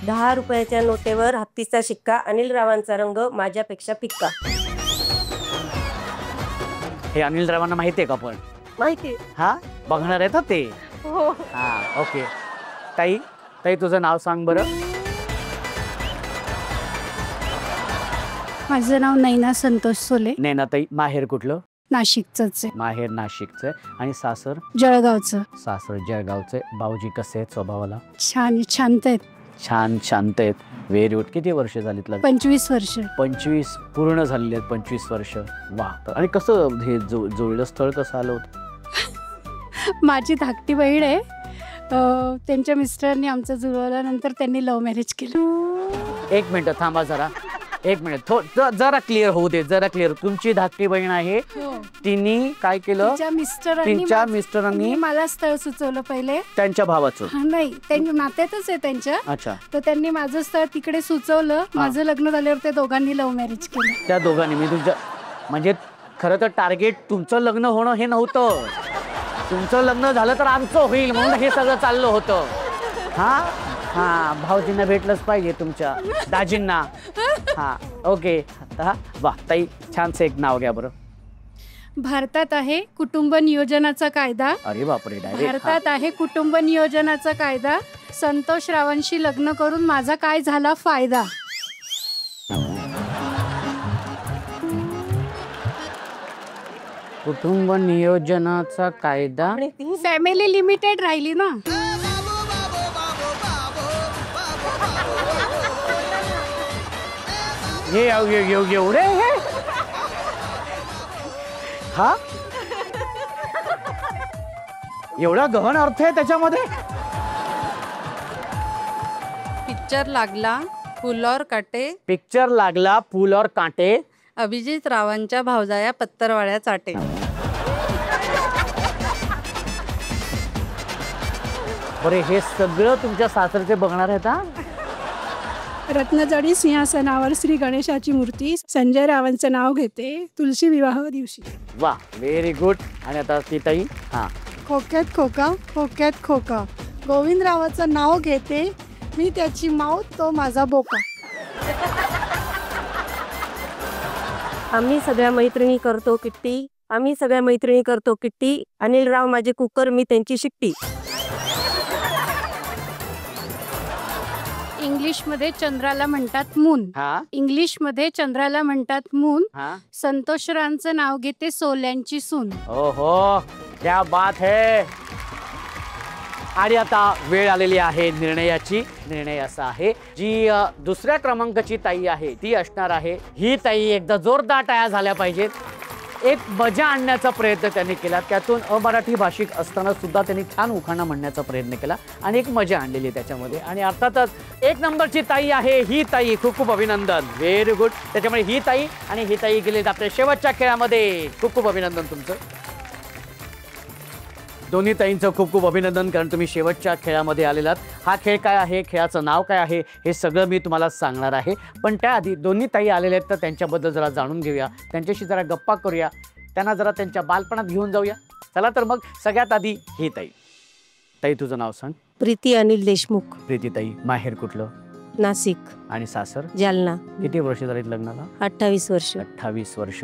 ₹10 नोटेवर हत्तीचा शिक्का, अनिल रावांचा रंग माझ्यापेक्षा फिक्का. हे अनिल रावांना माहिती आहे का? पण माहिती हा बघणार आहेत ते. हो. हा ओके. ताई ताई तुझं नाव सांग बरं. माझं नाव नैना संतोष सोले. नैना ताई, माहेर कुठलं? नाशिकचंच आहे. माहेर नाशिकचं आणि सासर? जळगावचं. सासर जळगावचे. भाऊजी कसे आहेत स्वभावाला? छान शांत आहेत. छान शांत आहेत. Very good. किती वर्ष झालीत लग्न? 25 वर्ष. 25 पूर्ण झालेली आहेत. 25 वर्ष. वा. आणि कसं हे जुळलं स्थळ कसं आलं होतं? माझी धाकटी बहीण आहे. त्यांच्या मिस्टरांनी आमचं जुळवल्यानंतर त्यांनी लव्ह मॅरेज केलं. एक मिनिट थांबा जरा. एक मिनिट जरा क्लिअर होऊ दे. जरा क्लिअर. तुमची धाकटी बहीण आहे. तिने काय केलं? तिच्या मिस्टरांनी मला स्थळ सुचवलं पहिले. त्यांच्या भावाचं? नाही, त्यांच्या नात्यातच आहे त्यांच्या. अच्छा. तर त्यांनी माझं स्थळ तिकडे सुचवलं. माझं लग्न झाल्यावर त्या दोघांनी लव्ह मॅरेज केलं. त्या दोघांनी? मी तुमच्या म्हणजे खरं तर टार्गेट तुमचं लग्न होणं हे नव्हतं. तुमचं लग्न झालं तर आमचं होईल म्हणून हे सगळं चाललं होतं. हा हा भाऊजींना भेटलंच पाहिजे तुमच्या दाजींना. हा ओके. वा ताई छानसं एक नाव घ्या बरं. भारतात आहे कुटुंब नियोजनाचा कायदा. अरे बापरे. भारतात आहे कुटुंब नियोजनाचा कायदा. संतोष रावांशी लग्न करून माझा काय झाला फायदा. कुटुंब नियोजनाचा कायदा. फॅमिली लिमिटेड राहिली ना. हे एवढे हे हा एवढा गहन अर्थ आहे त्याच्यामध्ये. पिक्चर लागला फूल और काटे. पिक्चर लागला फूल और कांटे. अभिजित रावांच्या भावजाया पत्तरवाळ्या चाटे. बरे हे सगळं तुमच्या सासरचे बघणार आहेत. हा रत्नजडी सिंहासनावर श्री गणेशाची मूर्ती. संजय रावांचं नाव घेते तुलसी विवाह दिवशी. वा व्हेरी गुड. आणि आता ती ताई. हा खोक्यात खोका खोक्यात खोका. गोविंदरावाचं नाव घेते मी त्याची माऊ तो माझा बोका. आम्ही सगळ्या मैत्रिणी करतो किट्टी. आम्ही सगळ्या मैत्रिणी करतो किट्टी. अनिल राव माझे कुकर, मी त्यांची शिट्टी. इंग्लिशमध्ये चंद्राला म्हणतात मून. इंग्लिशमध्ये चंद्राला म्हणतात मून. संतोषरावांचं नाव घेते सोल्यांची सून. ओहो क्या बात है. आणि आता वेळ आलेली आहे निर्णयाची. निर्णय असा आहे जी दुसऱ्या क्रमांकाची ताई आहे ती असणार आहे ही ताई. एकदा जोरदार टाळ्या झाल्या पाहिजेत. एक मजा आणण्याचा प्रयत्न त्यांनी केला. त्यातून अमराठी भाषिक असताना सुद्धा त्यांनी छान उखाणा म्हणण्याचा प्रयत्न केला आणि एक मजा आणलेली त्याच्यामध्ये. आणि अर्थातच एक नंबरची ताई आहे ही ताई. खूप खूप अभिनंदन. Very good. त्याच्यामुळे ही ताई आणि ही ताई गेले आपल्या शेवटच्या खेळामध्ये. खूप खूप अभिनंदन तुमचं. दोन्ही ताईंचं खूप खूप अभिनंदन कारण तुम्ही शेवटच्या खेळामध्ये आलेलात. हा खेळ काय आहे, खेळाचं नाव काय आहे हे सगळं मी तुम्हाला सांगणार आहे. पण त्याआधी दोन्ही ताई आलेल्या आहेत तर त्यांच्याबद्दल जरा जाणून घेऊया. त्यांच्याशी जरा गप्पा करूया. त्यांना जरा त्यांच्या बालपणात घेऊन जाऊया. चला तर मग सगळ्यात आधी ही ताई. ताई तुझं नाव सांग. प्रीती अनिल देशमुख. प्रीती ताई, माहेर कुठलं? नाशिक. आणि सासर? जालना. किती वर्ष झालीत लग्नाला? 28 वर्ष. 28 वर्ष.